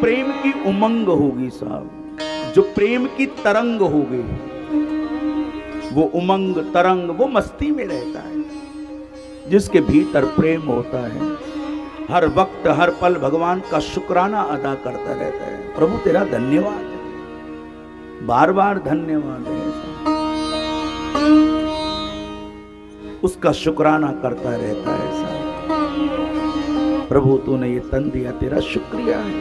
प्रेम की उमंग होगी साहब, जो प्रेम की तरंग होगी, वो उमंग तरंग, वो मस्ती में रहता है। जिसके भीतर प्रेम होता है, हर वक्त हर पल भगवान का शुक्राना अदा करता रहता है। प्रभु तेरा धन्यवाद है, बार बार धन्यवाद है, उसका शुक्राना करता रहता है साहब। प्रभु तूने ये तन दिया, तेरा शुक्रिया है।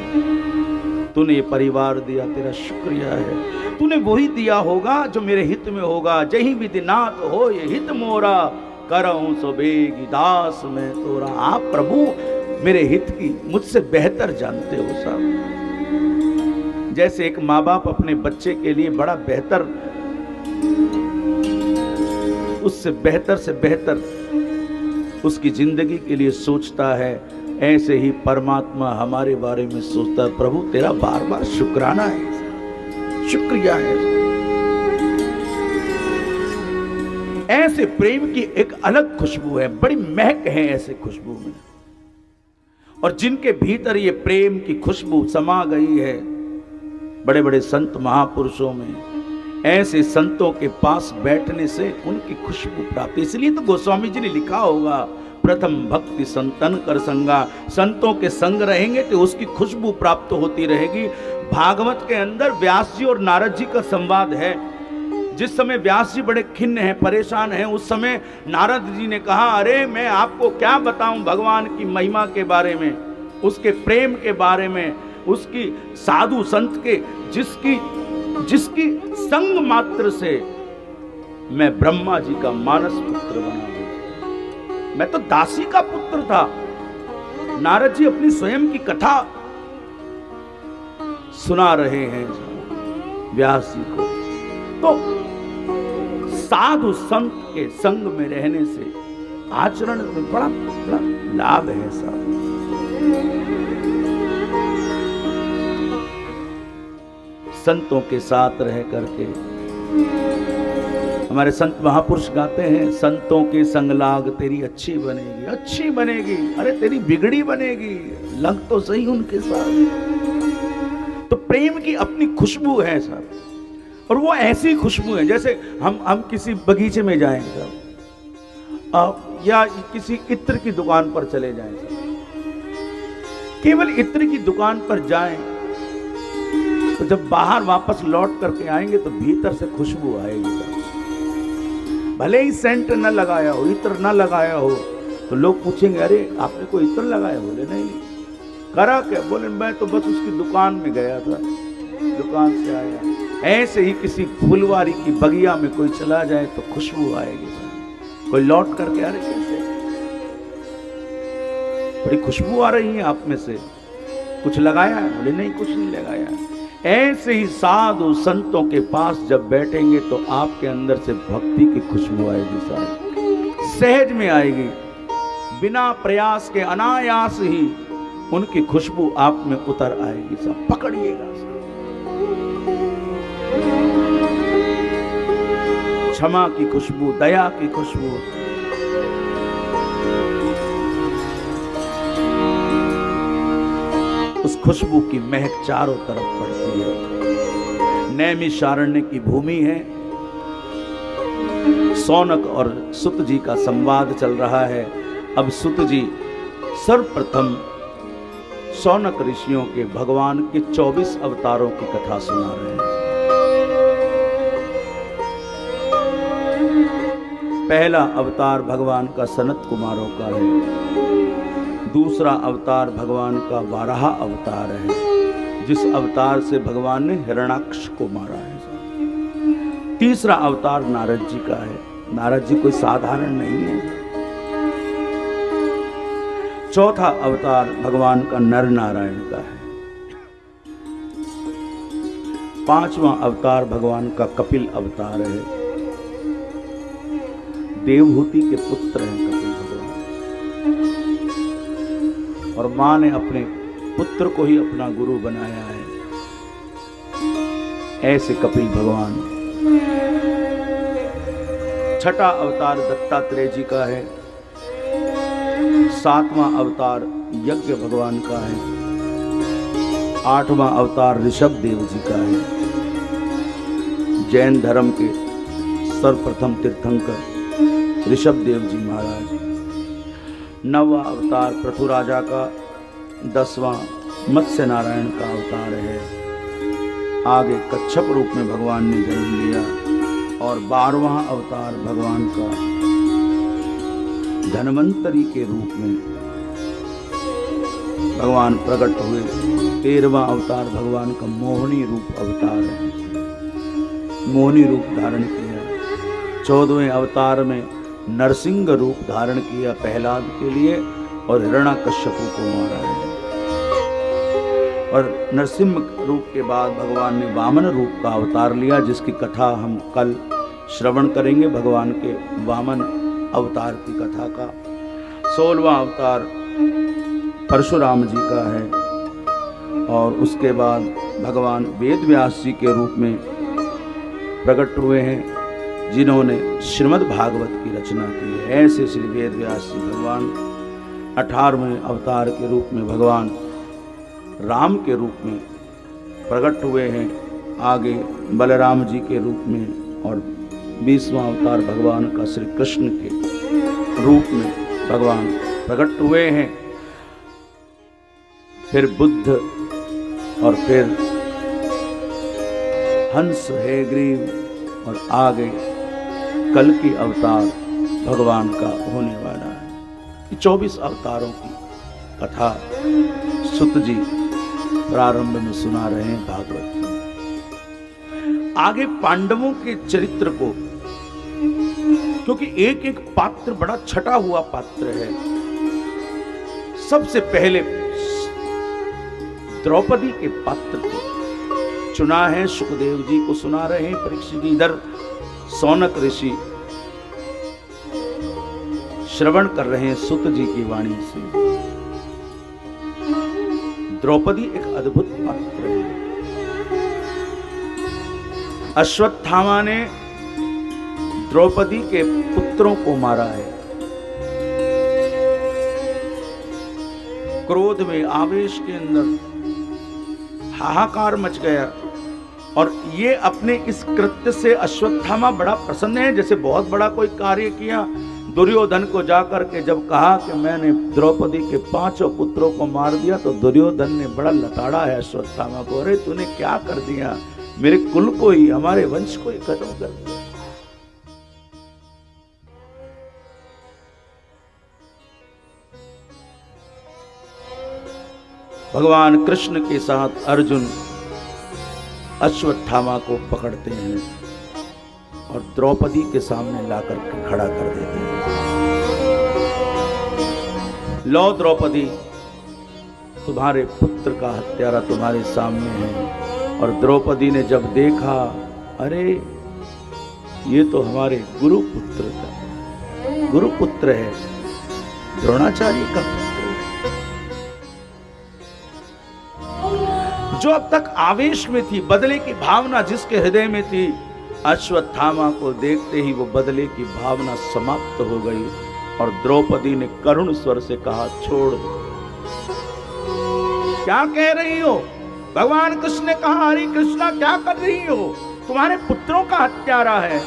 तूने ये परिवार दिया, तेरा शुक्रिया है। तूने वही दिया होगा जो मेरे हित में होगा। जही विधिनाथ हो ये हित मोरा, करऊं सो बेगी दास में तोरा। आप प्रभु मेरे हित की मुझसे बेहतर जानते हो साहब। जैसे एक माँ बाप अपने बच्चे के लिए बड़ा बेहतर, उससे बेहतर से बेहतर उसकी जिंदगी के लिए सोचता है, ऐसे ही परमात्मा हमारे बारे में सोचता है। प्रभु तेरा बार बार शुक्राना है, शुक्रिया है। ऐसे प्रेम की एक अलग खुशबू है, बड़ी महक है ऐसे खुशबू में। और जिनके भीतर ये प्रेम की खुशबू समा गई है, बड़े बड़े संत महापुरुषों में, ऐसे संतों के पास बैठने से उनकी खुशबू प्राप्त। इसलिए तो गोस्वामी जी ने लिखा होगा, प्रथम भक्ति संतन कर संगा। संतों के संग रहेंगे तो उसकी खुशबू प्राप्त होती रहेगी। भागवत के अंदर व्यास जी और नारद जी का संवाद है। जिस समय व्यास जी बड़े खिन्न हैं, परेशान हैं, उस समय नारद जी ने कहा, अरे मैं आपको क्या बताऊं भगवान की महिमा के बारे में, उसके प्रेम के बारे में, उसकी साधु संत के जिसकी संग मात्र से मैं ब्रह्मा जी का मानस पुत्र बना हूं। मैं तो दासी का पुत्र था। नारद जी अपनी स्वयं की कथा सुना रहे हैं व्यास जी को। तो साधु संत के संग में रहने से आचरण में बड़ा लाभ है साहब। संतों के साथ रह करके हमारे संत महापुरुष गाते हैं, संतों के संग लाग तेरी अच्छी बनेगी, अच्छी बनेगी, अरे तेरी बिगड़ी बनेगी, लग तो सही उनके साथ। तो प्रेम की अपनी खुशबू है साहब। और वो ऐसी खुशबू है जैसे हम किसी बगीचे में जाएं साहब, या किसी इत्र की दुकान पर चले जाएं साहब। केवल इत्र की दुकान पर जाएं तो जब बाहर वापस लौट करके आएंगे तो भीतर से खुशबू आएगी साहब। भले ही सेंट न लगाया हो, इत्र न लगाया हो, तो लोग पूछेंगे, अरे आपने कोई इत्र लगाया? बोले नहीं। करा क्या? बोले मैं तो बस उसकी दुकान में गया था, दुकान से आया। ऐसे ही किसी फुलवारी की बगिया में कोई चला जाए तो खुशबू आएगी साहब। कोई लौट करके, अरे कैसे बड़ी खुशबू आ रही है आप में से, कुछ लगाया है? बोले नहीं, कुछ नहीं लगाया। ऐसे ही साधु संतों के पास जब बैठेंगे तो आपके अंदर से भक्ति की खुशबू आएगी साहब, सहज में आएगी, बिना प्रयास के अनायास ही उनकी खुशबू आप में उतर आएगी साहब। पकड़िएगा साहब। क्षमा की खुशबू, दया की खुशबू, उस खुशबू की महक चारों तरफ पड़ती है। नैमिषारण्य की भूमि है, सौनक और सुत जी का संवाद चल रहा है। अब सुत जी सर्वप्रथम सौनक ऋषियों के भगवान के 24 अवतारों की कथा सुना रहे हैं। पहला अवतार भगवान का सनत कुमारों का है। दूसरा अवतार भगवान का वाराह अवतार है, जिस अवतार से भगवान ने हिरण्याक्ष को मारा है। तीसरा अवतार नारद जी का है। नारद जी कोई साधारण नहीं है। चौथा अवतार भगवान का नर नारायण का है। पांचवा अवतार भगवान का कपिल अवतार है। देवहूति के पुत्र हैं कपिल भगवान, और मां ने अपने पुत्र को ही अपना गुरु बनाया है। ऐसे कपिल भगवान। छठा अवतार दत्तात्रेय जी का है। सातवां अवतार यज्ञ भगवान का है। 8वां अवतार ऋषभ देव जी का है। जैन धर्म के सर्वप्रथम तीर्थंकर ऋषभ देव जी महाराज। 9वां अवतार पृथु राजा का, 10वां मत्स्य नारायण का अवतार है। आगे कच्छप रूप में भगवान ने जन्म लिया और 12वां अवतार भगवान का धन्वंतरी के रूप में भगवान प्रकट हुए। 13वां अवतार भगवान का मोहिनी रूप अवतार है, मोहिनी रूप धारण किया। 14वें अवतार में नरसिंह रूप धारण किया प्रहलाद के लिए और हिरण्याकश्यपु को मारा है। और नरसिंह रूप के बाद भगवान ने वामन रूप का अवतार लिया, जिसकी कथा हम कल श्रवण करेंगे, भगवान के वामन अवतार की कथा का। 16वां अवतार परशुराम जी का है और उसके बाद भगवान वेद व्यास जी के रूप में प्रकट हुए हैं, जिन्होंने श्रीमद् भागवत की रचना की है। ऐसे श्री वेद व्यास जी भगवान 18वें अवतार के रूप में भगवान राम के रूप में प्रकट हुए हैं। आगे बलराम जी के रूप में और 20वां अवतार भगवान का श्री कृष्ण के रूप में भगवान प्रकट हुए हैं। फिर बुद्ध और फिर हंस है ग्रीव और आगे कल की अवतार भगवान का होने वाला है। 24 अवतारों की कथा सुत जी प्रारंभ में सुना रहे हैं भागवत में। आगे पांडवों के चरित्र को, क्योंकि एक एक पात्र बड़ा छटा हुआ पात्र है। सबसे पहले द्रौपदी के पात्र को चुना है, सुखदेव जी को सुना रहे हैं परीक्षित जी। इधर सौनक ऋषि श्रवण कर रहे हैं सुत जी की वाणी से। द्रौपदी एक अद्भुत पात्र है। अश्वत्थामा ने द्रौपदी के पुत्रों को मारा है। क्रोध में, आवेश के अंदर हाहाकार मच गया और ये अपने इस कृत्य से अश्वत्थामा बड़ा प्रसन्न है, जैसे बहुत बड़ा कोई कार्य किया। दुर्योधन को जाकर के जब कहा कि मैंने द्रौपदी के 5 पुत्रों को मार दिया, तो दुर्योधन ने बड़ा लताड़ा है अश्वत्थामा को, अरे तूने क्या कर दिया, मेरे कुल को ही, हमारे वंश को ही खत्म कर दिया। भगवान कृष्ण के साथ अर्जुन अश्वत्थामा को पकड़ते हैं और द्रौपदी के सामने लाकर के खड़ा कर देते हैं। लो द्रौपदी, तुम्हारे पुत्र का हत्यारा तुम्हारे सामने है। और द्रौपदी ने जब देखा, अरे ये तो हमारे गुरुपुत्र का गुरुपुत्र है, द्रोणाचार्य का पुत्र है। जो अब तक आवेश में थी, बदले की भावना जिसके हृदय में थी, अश्वत्थामा को देखते ही वो बदले की भावना समाप्त हो गई और द्रौपदी ने करुण स्वर से कहा, छोड़ दो। क्या कह रही हो? भगवान कृष्ण ने कहा, हरि कृष्णा क्या कर रही हो? तुम्हारे पुत्रों का हत्यारा है।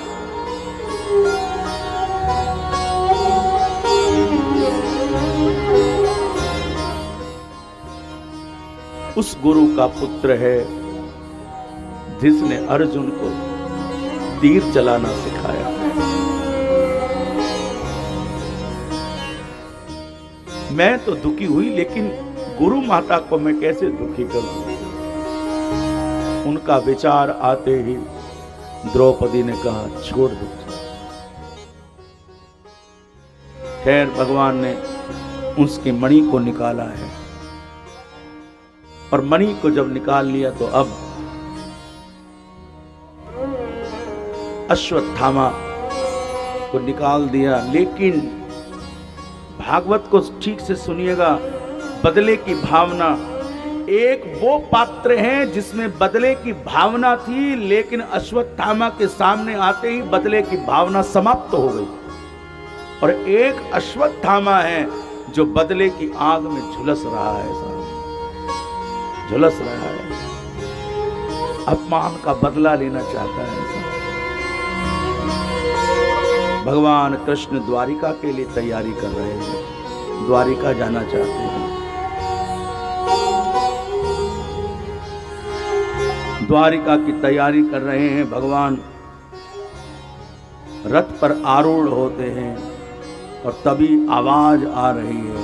उस गुरु का पुत्र है जिसने अर्जुन को तीर चलाना सिखाया। मैं तो दुखी हुई, लेकिन गुरु माता को मैं कैसे दुखी करूं? उनका विचार आते ही द्रौपदी ने कहा, छोड़ दो। खैर भगवान ने उसकी मणि को निकाला है और मणि को जब निकाल लिया तो अब अश्वत्थामा को निकाल दिया। लेकिन भागवत को ठीक से सुनिएगा, बदले की भावना, एक वो पात्र है जिसमें बदले की भावना थी, लेकिन अश्वत्थामा के सामने आते ही बदले की भावना समाप्त हो गई। और एक अश्वत्थामा है जो बदले की आग में झुलस रहा है, झुलस रहा है, अपमान का बदला लेना चाहता है। भगवान कृष्ण द्वारिका के लिए तैयारी कर रहे हैं, द्वारिका जाना चाहते हैं। द्वारिका की तैयारी कर रहे हैं। भगवान रथ पर आरूढ़ होते हैं और तभी आवाज आ रही है,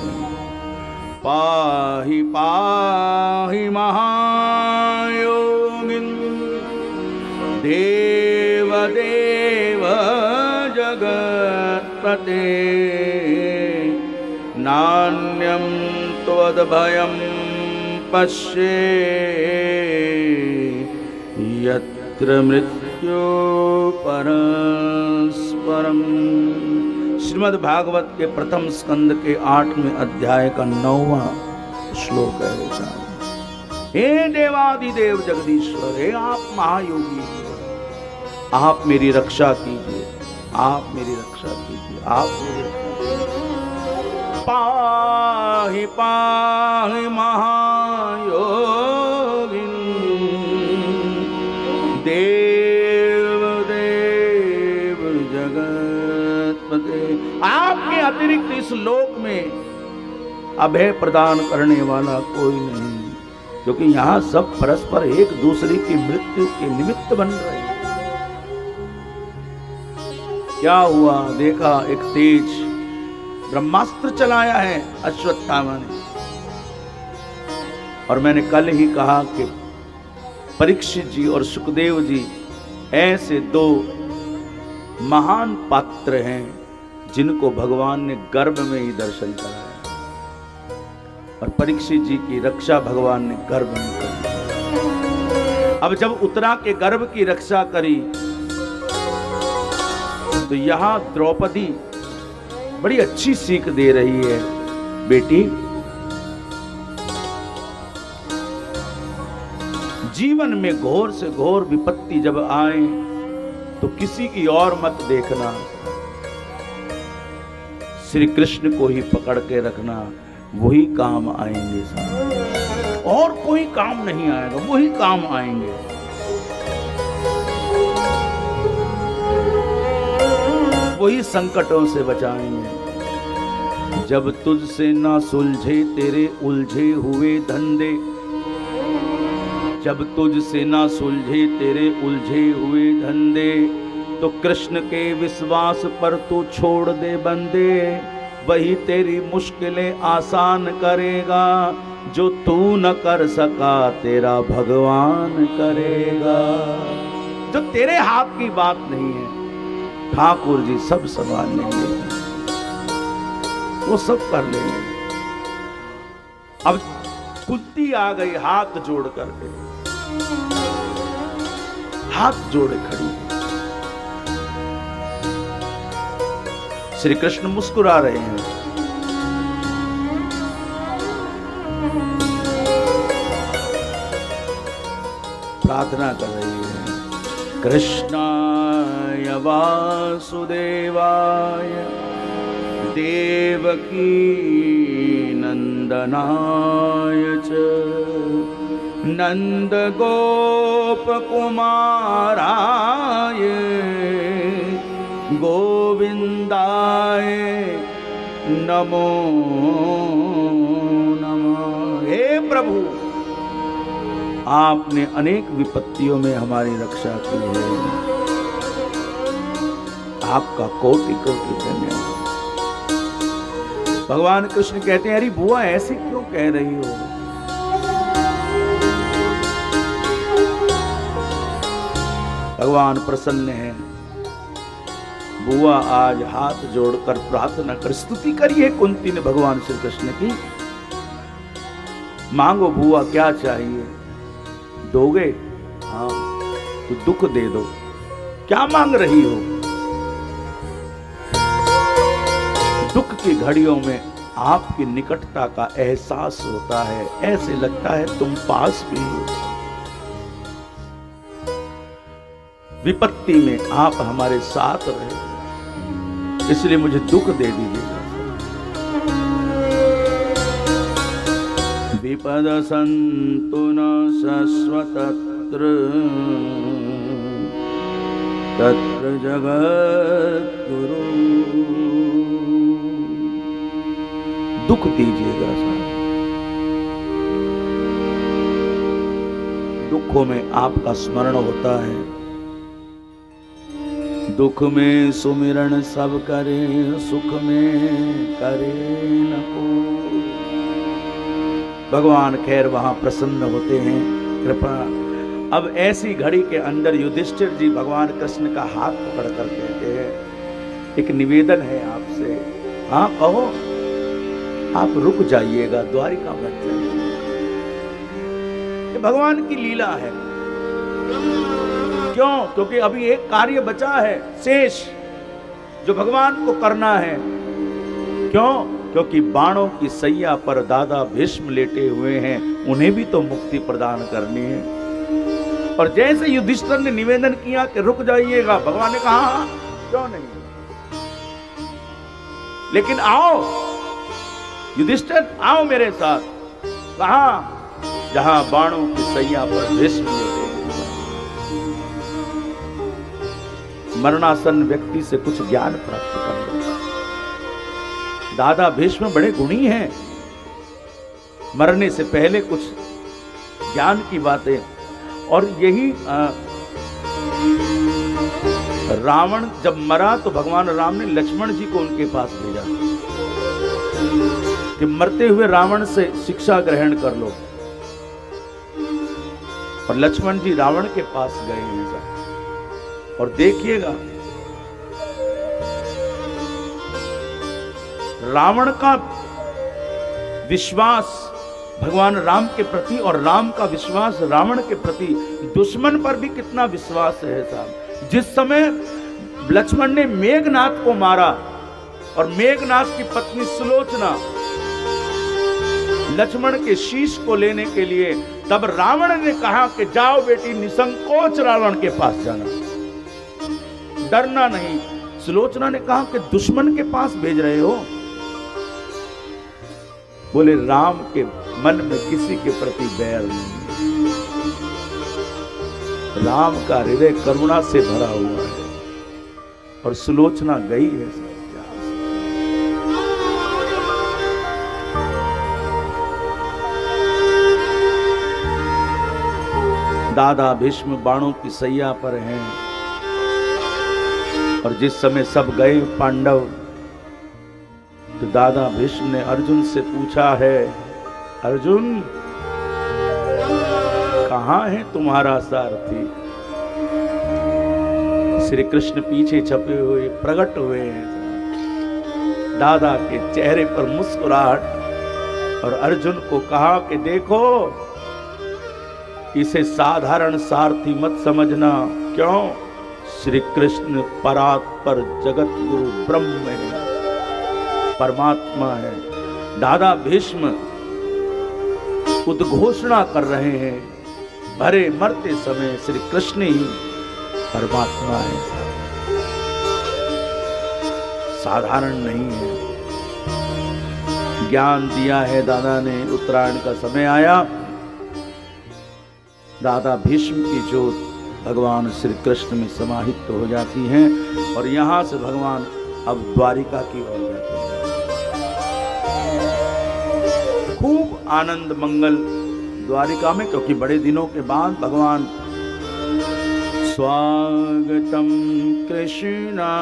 पाहि पाहि महायोगिन देव देव जगत्पते नान्यं त्वद्भयं पश्ये यत्र मृत्यु परस्परम। श्रीमद् भागवत के प्रथम स्कंद के 8वें अध्याय का 9वां श्लोक है। हे देवादिदेव जगदीश्वर, हे आप महायोगी, आप मेरी रक्षा कीजिए, आप मेरी रक्षा कीजिए, आप मेरी रक्षा कीजिए। पाहि पाहि महायोगिन देव देव जगत्पते। आपके अतिरिक्त इस लोक में अभय प्रदान करने वाला कोई नहीं, क्योंकि यहां सब परस्पर एक दूसरे की मृत्यु के निमित्त बन रहे हैं। क्या हुआ? देखा, एक तेज ब्रह्मास्त्र चलाया है अश्वत्थामा ने। और मैंने कल ही कहा कि परीक्षित जी और सुखदेव जी ऐसे दो महान पात्र हैं जिनको भगवान ने गर्भ में ही दर्शन कराया, और परीक्षित जी की रक्षा भगवान ने गर्भ में करी। अब जब उत्तरा के गर्भ की रक्षा करी तो यहां द्रौपदी बड़ी अच्छी सीख दे रही है, बेटी जीवन में घोर से घोर विपत्ति जब आए तो किसी की और मत देखना, श्री कृष्ण को ही पकड़ के रखना, वही काम आएंगे साहब, और कोई काम नहीं आएगा, वही काम आएंगे। वही संकटों से बचाएंगे। जब तुझसे ना सुलझे तेरे उलझे हुए धंधे, जब तुझसे ना सुलझे तेरे उलझे हुए धंधे, तो कृष्ण के विश्वास पर तू छोड़ दे बंदे। वही तेरी मुश्किलें आसान करेगा, जो तू न कर सका तेरा भगवान करेगा। जो तेरे हाथ की बात नहीं है, ठाकुर जी सब संभाल लेंगे, वो सब कर लेंगे। अब कुंती आ गई हाथ जोड़ करके, हाथ जोड़े खड़ी। श्री कृष्ण मुस्कुरा रहे हैं। प्रार्थना कर रही है, कृष्णाय वासुदेवाय देवकी नंदनाय च नंद गोप कुमाराय गोविंदाय नमो नमः। हे प्रभु, आपने अनेक विपत्तियों में हमारी रक्षा की है, आपका कोटि कोटि धन्यवाद। भगवान कृष्ण कहते हैं, अरे बुआ ऐसे क्यों कह रही हो? भगवान प्रसन्न है। बुआ आज हाथ जोड़कर प्रार्थना कर स्तुति करी है कुंती ने भगवान श्री कृष्ण की। मांगो बुआ, क्या चाहिए? दोगे? हाँ, तो दुख दे दो। क्या मांग रही हो? दुख की घड़ियों में आपकी निकटता का एहसास होता है, ऐसे लगता है तुम पास भी हो। विपत्ति में आप हमारे साथ रहे, इसलिए मुझे दुख दे दीजिएगा। विपद संतु न शश्वतत्र तत्र जगद्गुरु। दुख दीजिएगा साहब, दुखों में आपका स्मरण होता है। दुख में सुमिरन सब करे, सुख में करे न कोई। भगवान खैर वहां प्रसन्न होते हैं, कृपा। अब ऐसी घड़ी के अंदर युधिष्ठिर जी भगवान कृष्ण का हाथ पकड़कर कहते हैं, एक निवेदन है आपसे। हाँ कहो, आप रुक जाइएगा, द्वारिका मत जाइए। ये भगवान की लीला है। क्यों? क्योंकि अभी एक कार्य बचा है शेष, जो भगवान को करना है। क्यों? क्योंकि बाणों की सैया पर दादा भीष्म लेटे हुए हैं, उन्हें भी तो मुक्ति प्रदान करनी है। और जैसे युधिष्ठिर ने निवेदन किया कि रुक जाइएगा, भगवान ने कहा क्यों नहीं, लेकिन आओ युधिष्ठिर, आओ मेरे साथ। कहां? जहां बाणों की सैया पर भीष्म लेटे। मरणासन व्यक्ति से कुछ ज्ञान प्राप्त कर लो। दादा भीष्म बड़े गुणी हैं, मरने से पहले कुछ ज्ञान की बातें। और यही रावण जब मरा तो भगवान राम ने लक्ष्मण जी को उनके पास भेजा कि मरते हुए रावण से शिक्षा ग्रहण कर लो। और लक्ष्मण जी रावण के पास गए हैं साहब। और देखिएगा रावण का विश्वास भगवान राम के प्रति और राम का विश्वास रावण के प्रति, दुश्मन पर भी कितना विश्वास है साहब। जिस समय लक्ष्मण ने मेघनाथ को मारा और मेघनाथ की पत्नी सुलोचना लक्ष्मण के शीश को लेने के लिए, तब रावण ने कहा कि जाओ बेटी, निसंकोच रावण के पास जाना, डरना नहीं। सुलोचना ने कहा कि दुश्मन के पास भेज रहे हो? बोले राम के मन में किसी के प्रति बैर नहीं, राम का हृदय करुणा से भरा हुआ है। और सुलोचना गई है। दादा भीष्म बाणों की सैया पर हैं। और जिस समय सब गए पांडव, तो दादा भीष्म ने अर्जुन से पूछा है, अर्जुन कहां है तुम्हारा सारथी? श्री कृष्ण पीछे छपे हुए प्रकट हुए हैं। दादा के चेहरे पर मुस्कुराहट। और अर्जुन को कहा कि देखो, इसे साधारण सारथी मत समझना। क्यों? श्री कृष्ण परात्पर जगत गुरु ब्रह्म है, परमात्मा है। दादा भीष्म उद्घोषणा कर रहे हैं, भरे मरते समय श्री कृष्ण ही परमात्मा है, साधारण नहीं है। ज्ञान दिया है दादा ने। उत्तरायण का समय आया, दादा भीष्म की ज्योत भगवान श्री कृष्ण में समाहित हो जाती हैं। और यहां से भगवान अब द्वारिका की ओर जाते हैं। खूब आनंद मंगल द्वारिका में, क्योंकि बड़े दिनों के बाद भगवान स्वागतम कृष्णा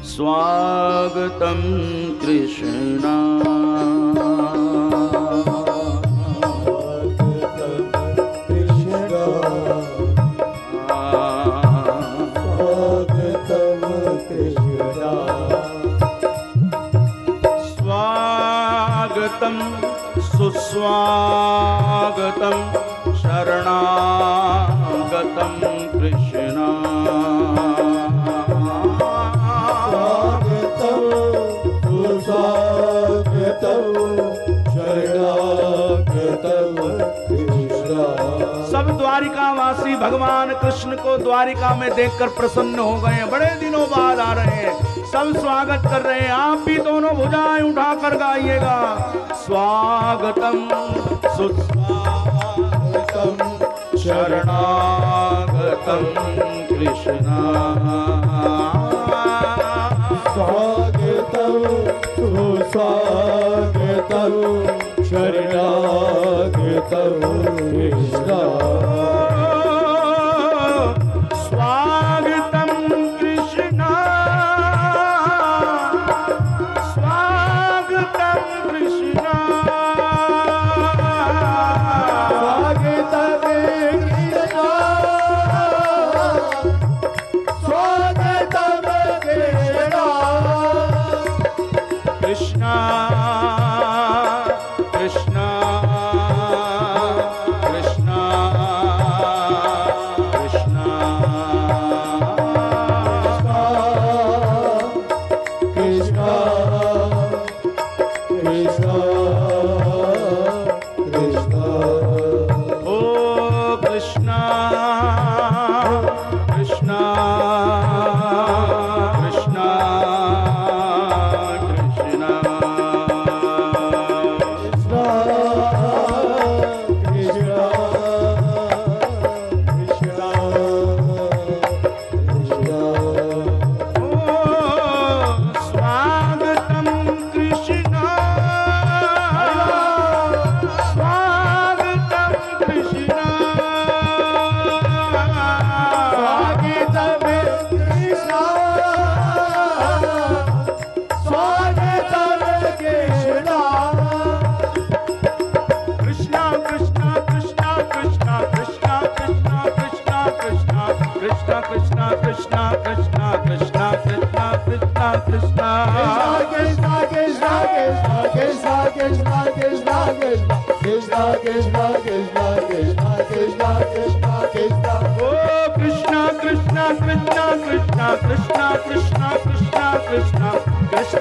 स्वागतम कृष्णा सुस्वागतम शरणागतम कृष्णा स्वागतम शरणागतम कृष्णा। सब द्वारिकावासी भगवान कृष्ण को द्वारिका में देखकर प्रसन्न हो गए हैं। बड़े दिनों बाद आ रहे हैं। सब स्वागत कर रहे हैं। आप भी दोनों भुजाएं उठाकर गाइएगा। स्वागतम सुस्वागतम शरणागतम कृष्णा, स्वागतम सुस्वागतम शरणागतम कृष्णा, स्वागतम कृष्णा, स्वागतम कृष्णा, स्वागतम कृष्णा, स्वागतम कृष्णा, कृष्णा कृष्णा कृष्णा कृष्णा, कृष्णा कृष्णा कृष्णा, ओ कृष्णा कृष्णा कृष्णा कृष्णा, स्वागतम कृष्णा, स्वागतम कृष्णा, कृष्णा कृष्णा कृष्णा कृष्णा कृष्णा कृष्णा कृष्णा कृष्णा कृष्णा कृष्णा कृष्णा कृष्णा कृष्णा कृष्णा कृष्णा ओ कृष्णा कृष्णा कृष्णा कृष्णा कृष्णा कृष्णा कृष्णा कृष्णा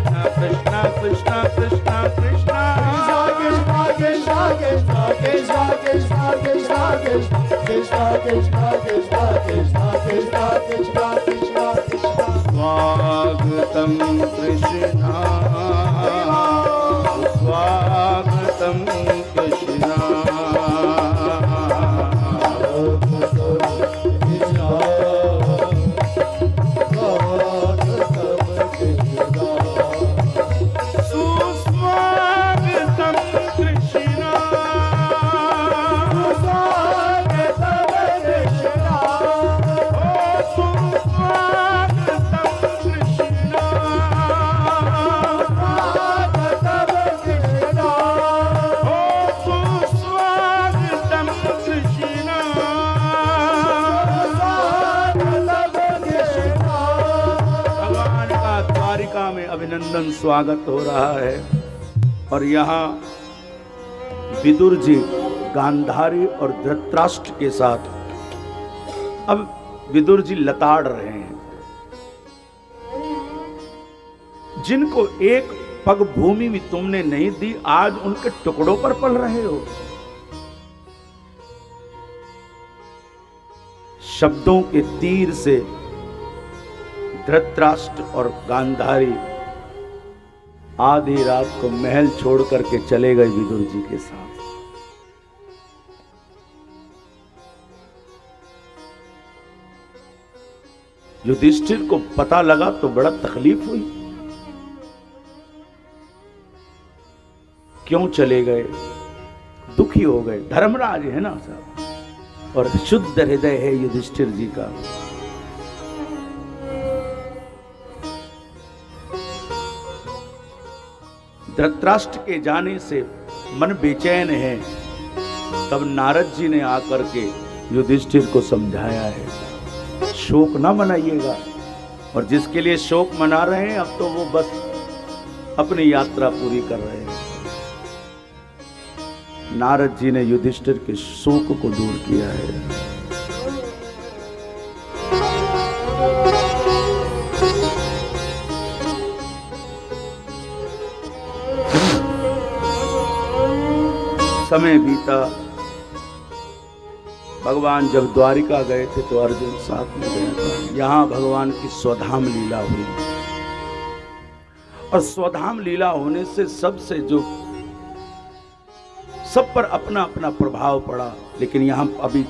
कृष्णा कृष्णा कृष्णा कृष्णा कृष्णा कृष्णा कृष्णा कृष्णा, स्वागतम कृष्णा, स्वागतम कृष्णा, सुस्वागतम कृष्णा, में अभिनंदन स्वागत हो रहा है। और यहाँ विदुर जी गांधारी और धृतराष्ट्र के साथ अब विदुर जी लताड़ रहे हैं। जिनको एक पग भूमि भी तुमने नहीं दी, आज उनके टुकड़ों पर पल रहे हो। शब्दों के तीर से धृतराष्ट्र और गांधारी आधी रात को महल छोड़ करके चले गए विदुर जी के साथ। युधिष्ठिर को पता लगा तो बड़ा तकलीफ हुई, क्यों चले गए, दुखी हो गए। धर्मराज है ना साहब, और शुद्ध हृदय है युधिष्ठिर जी का। धृतराष्ट्र के जाने से मन बेचैन है, तब नारद जी ने आकर के युधिष्ठिर को समझाया है, शोक ना मनाइएगा। और जिसके लिए शोक मना रहे हैं, अब तो वो बस अपनी यात्रा पूरी कर रहे हैं। नारद जी ने युधिष्ठिर के शोक को दूर किया है। समय बीता। भगवान जब द्वारिका गए थे तो अर्जुन साथ में गया था। यहां भगवान की स्वधाम लीला हुई, और स्वधाम लीला होने से सबसे जो सब पर अपना अपना प्रभाव पड़ा। लेकिन यहां अभी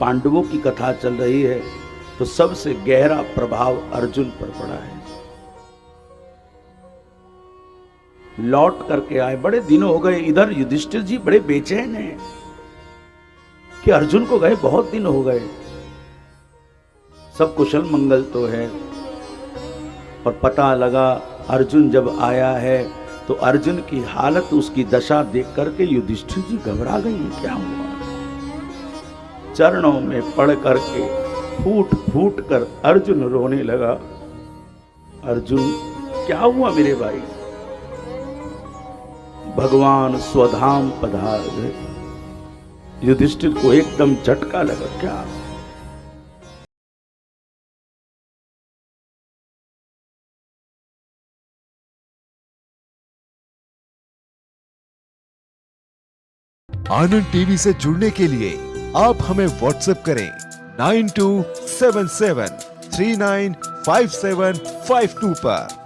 पांडवों की कथा चल रही है, तो सबसे गहरा प्रभाव अर्जुन पर पड़ा है। लौट करके आए, बड़े दिन हो गए। इधर युधिष्ठिर जी बड़े बेचैन हैं कि अर्जुन को गए बहुत दिन हो गए। सब कुशल मंगल तो है, और पता लगा अर्जुन जब आया है तो अर्जुन की हालत, उसकी दशा देख करके युधिष्ठिर जी घबरा गई। क्या हुआ? चरणों में पड़ करके फूट फूट कर अर्जुन रोने लगा। अर्जुन, क्या हुआ मेरे भाई? भगवान स्वधाम पधार गए। युधिष्ठिर को एकदम झटका लगा। क्या? आनंद टीवी से जुड़ने के लिए आप हमें व्हाट्सएप करें 9277395752 पर।